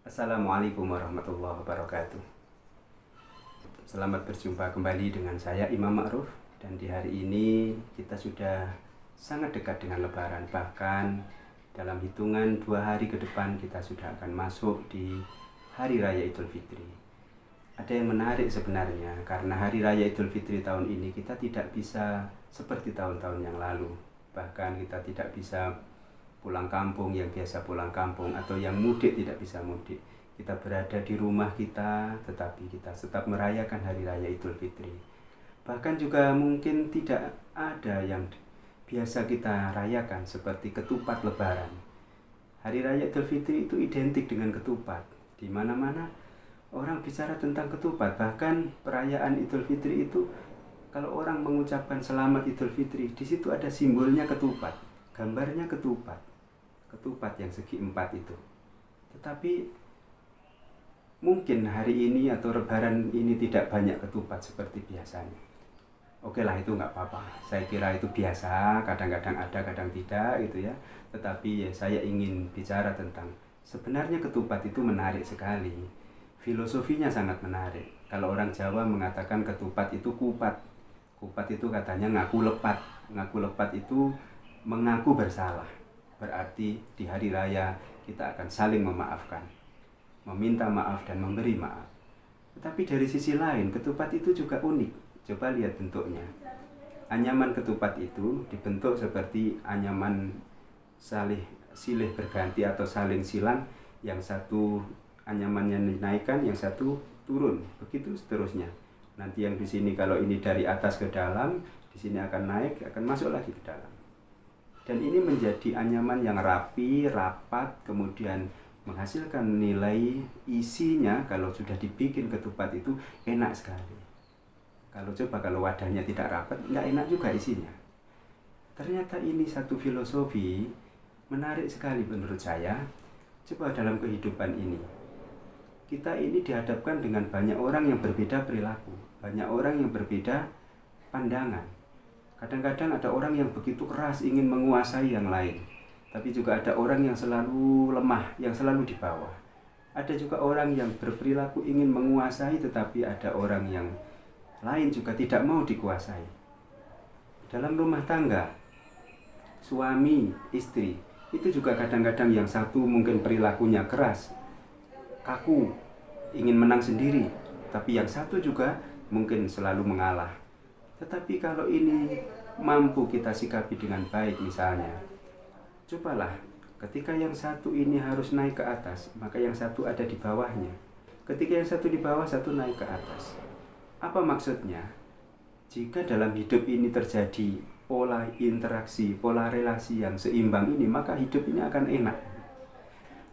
Assalamualaikum warahmatullahi wabarakatuh. Selamat berjumpa kembali dengan saya Imam Ma'ruf. Dan di hari ini kita sudah sangat dekat dengan Lebaran. Bahkan dalam hitungan 2 hari ke depan kita sudah akan masuk di Hari Raya Idul Fitri. Ada yang menarik sebenarnya, karena Hari Raya Idul Fitri tahun ini kita tidak bisa seperti tahun-tahun yang lalu. Bahkan kita tidak bisa pulang kampung yang biasa pulang kampung, atau yang mudik tidak bisa mudik. Kita berada di rumah kita, tetapi kita tetap merayakan Hari Raya Idul Fitri. Bahkan juga mungkin tidak ada yang biasa kita rayakan seperti ketupat Lebaran. Hari Raya Idul Fitri itu identik dengan ketupat. Di mana-mana orang bicara tentang ketupat. Bahkan perayaan Idul Fitri itu, kalau orang mengucapkan selamat Idul Fitri, di situ ada simbolnya ketupat, gambarnya ketupat yang segi 4 itu. Tetapi mungkin hari ini atau Lebaran ini tidak banyak ketupat seperti biasanya. Oke lah, itu nggak apa-apa. Saya kira itu biasa, kadang-kadang ada, kadang tidak gitu ya. Tetapi ya, saya ingin bicara tentang sebenarnya ketupat itu menarik sekali. Filosofinya sangat menarik. Kalau orang Jawa mengatakan ketupat itu kupat. Kupat itu katanya ngaku lepat. Ngaku lepat itu mengaku bersalah. Berarti di hari raya kita akan saling memaafkan, meminta maaf dan memberi maaf. Tetapi dari sisi lain, ketupat itu juga unik. Coba lihat bentuknya. Anyaman ketupat itu dibentuk seperti anyaman silih berganti atau saling silang. Yang satu anyamannya dinaikkan, yang satu turun. Begitu seterusnya. Nanti yang di sini kalau ini dari atas ke dalam, di sini akan naik, akan masuk lagi ke dalam. Dan ini menjadi anyaman yang rapi, rapat, kemudian menghasilkan nilai isinya. Kalau sudah dibikin ketupat itu enak sekali. Kalau wadahnya tidak rapat, nggak enak juga isinya. Ternyata ini satu filosofi menarik sekali menurut saya. Coba dalam kehidupan ini, kita ini dihadapkan dengan banyak orang yang berbeda perilaku, banyak orang yang berbeda pandangan. Kadang-kadang ada orang yang begitu keras ingin menguasai yang lain, tapi juga ada orang yang selalu lemah, yang selalu di bawah. Ada juga orang yang berperilaku ingin menguasai, tetapi ada orang yang lain juga tidak mau dikuasai. Dalam rumah tangga, suami, istri, itu juga kadang-kadang yang satu mungkin perilakunya keras, kaku, ingin menang sendiri, tapi yang satu juga mungkin selalu mengalah. Tetapi kalau ini mampu kita sikapi dengan baik misalnya, cobalah ketika yang satu ini harus naik ke atas, maka yang satu ada di bawahnya. Ketika yang satu di bawah, satu naik ke atas. Apa maksudnya? Jika dalam hidup ini terjadi pola interaksi, pola relasi yang seimbang ini, maka hidup ini akan enak.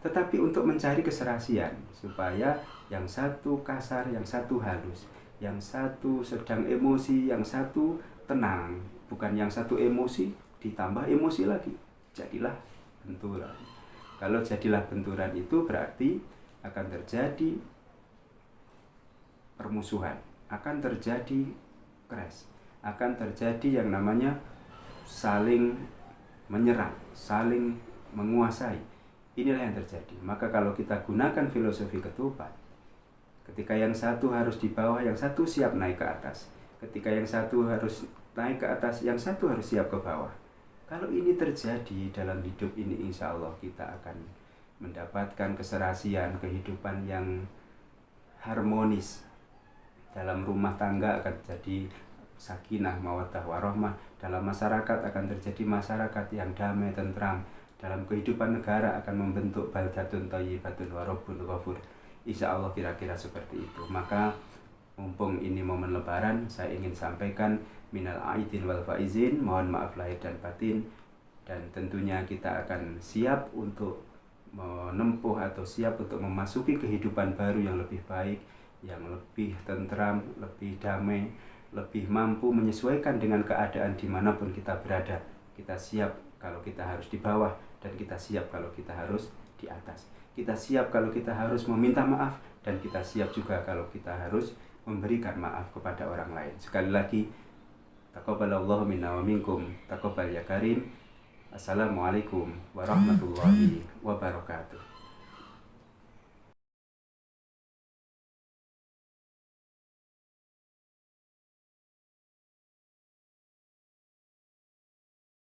Tetapi untuk mencari keserasian, supaya yang satu kasar, yang satu halus, yang satu sedang emosi, yang satu tenang, bukan yang satu emosi ditambah emosi lagi, jadilah benturan. Kalau jadilah benturan itu berarti akan terjadi permusuhan, akan terjadi crash, akan terjadi yang namanya saling menyerang, saling menguasai. Inilah yang terjadi. Maka kalau kita gunakan filosofi ketupat, ketika yang satu harus di bawah, yang satu siap naik ke atas. Ketika yang satu harus naik ke atas, yang satu harus siap ke bawah. Kalau ini terjadi dalam hidup ini, insya Allah kita akan mendapatkan keserasian, kehidupan yang harmonis. Dalam rumah tangga akan terjadi sakinah, mawaddah, warahmah. Dalam masyarakat akan terjadi masyarakat yang damai, tentram. Dalam kehidupan negara akan membentuk baldatun thayyibatun wa rabbun ghafur. Insya Allah kira-kira seperti itu. Maka mumpung ini momen Lebaran, saya ingin sampaikan minal aidin wal faizin, mohon maaf lahir dan batin. Dan tentunya kita akan siap untuk menempuh atau siap untuk memasuki kehidupan baru yang lebih baik, yang lebih tentram, lebih damai, lebih mampu menyesuaikan dengan keadaan dimanapun kita berada. Kita siap kalau kita harus di bawah, dan kita siap kalau kita harus di atas. Kita siap kalau kita harus meminta maaf, dan kita siap juga kalau kita harus memberikan maaf kepada orang lain. Sekali lagi, taqabbalallahu minna wa minkum, taqabbal ya karim. Assalamualaikum warahmatullahi wabarakatuh.